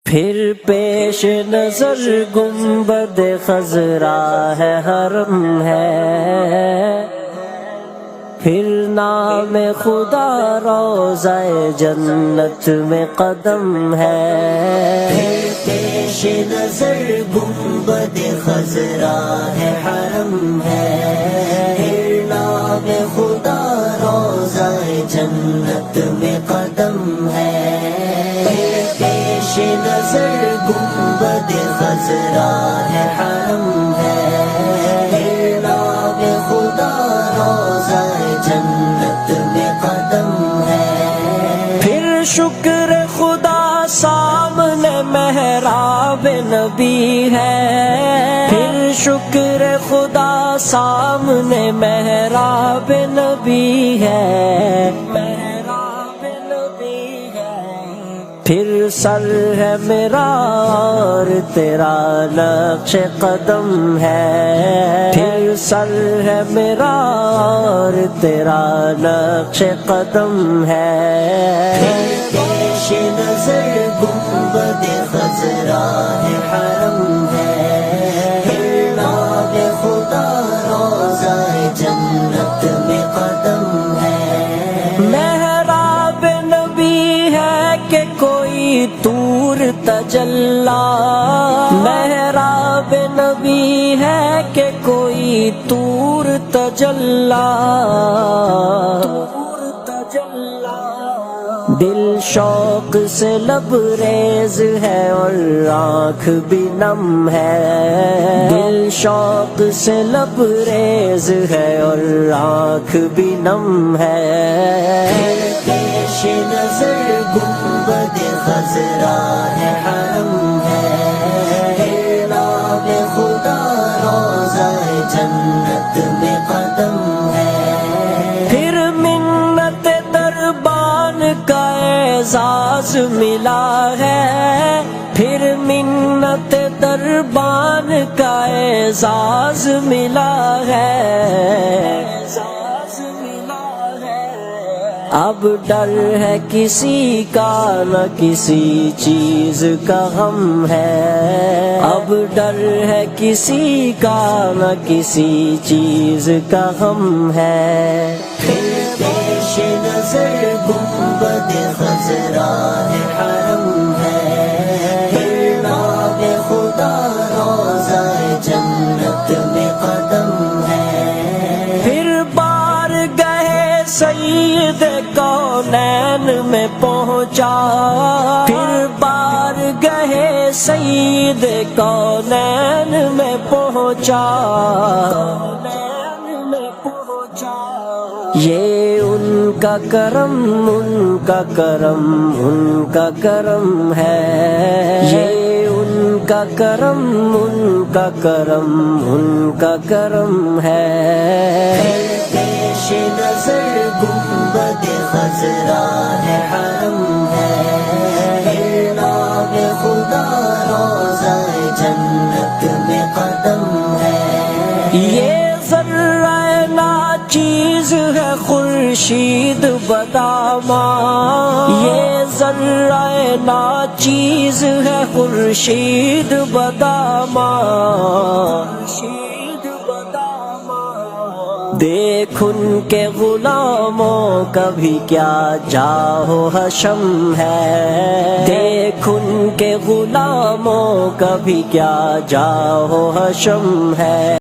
پھر پیش نظر گنبد خضرا ہے، حرم ہے، پھر نام خدا روضہ جنت میں قدم ہے۔ پھر پیش نظر گنبد خضرا ہے، حرم ہے، پھر نام خدا روضہ جنت میں قدم ہے۔ پیش نظر گنبد خضرا ہے، حرم ہے، پھر نام خدا روضہ جنت میں قدم ہے۔ پھر شکر خدا سامنے محراب نبی ہے، پھر شکر خدا سامنے محراب نبی ہے، محراب نبی ہے۔ پھر سر ہے میرا اور تیرا نقش قدم ہے، پھر سر ہے میرا اور تیرا نقش قدم ہے۔ پیش نظر گنبد خضرا ہے، حرم ہے، پھر نام خدا روضہ جنت میں قدم ہے۔ محراب نبی ہے کہ کوئی طور تجلی، محراب نبی ہے کہ کوئی طور تجلی، دل شوق سے لبریز ہے اور آنکھ بھی نم ہے، دل شوق سے لبریز ہے اور آنکھ بھی نم ہے۔ پیش نظر گنبد خضرا ہے، حرم ہے، پھر نام خدا روضہ جنت میں قدم ہے۔ پھر منت دربان کا اعزاز ملا ہے، پھر منت دربان کا اعزاز ملا ہے، اب ڈر ہے کسی کا نہ کسی چیز کا غم ہے، اب ڈر ہے کسی کا نہ کسی چیز کا غم ہے۔ پھر پیش نظر گنبد خضرا ہے، حرم ہے، پھر نام خدا روضہ جنت میں قدم ہے۔ پھر بارگاہ سید کونین میں پہنچا، پھر بارگاہ سید کونین میں پہنچا، یہ ان کا کرم، ان کا کرم، ان کا کرم ہے، یہ ان کا کرم، ان کا کرم، ان کا کرم ہے۔ پیش نظر گنبد خضرا ہے، حرم ہے، پھر نام خدا روضہ جنت میں قدم ہے۔ یہ ذرہ ناچیز ہے خورشید بداماں، یہ ذرہ ناچیز ہے خورشید بداماں، دیکھ ان کے غلاموں کا بھی کیا جاہ حشم ہے، دیکھ ان کے غلاموں کا بھی کیا جاہ حشم ہے۔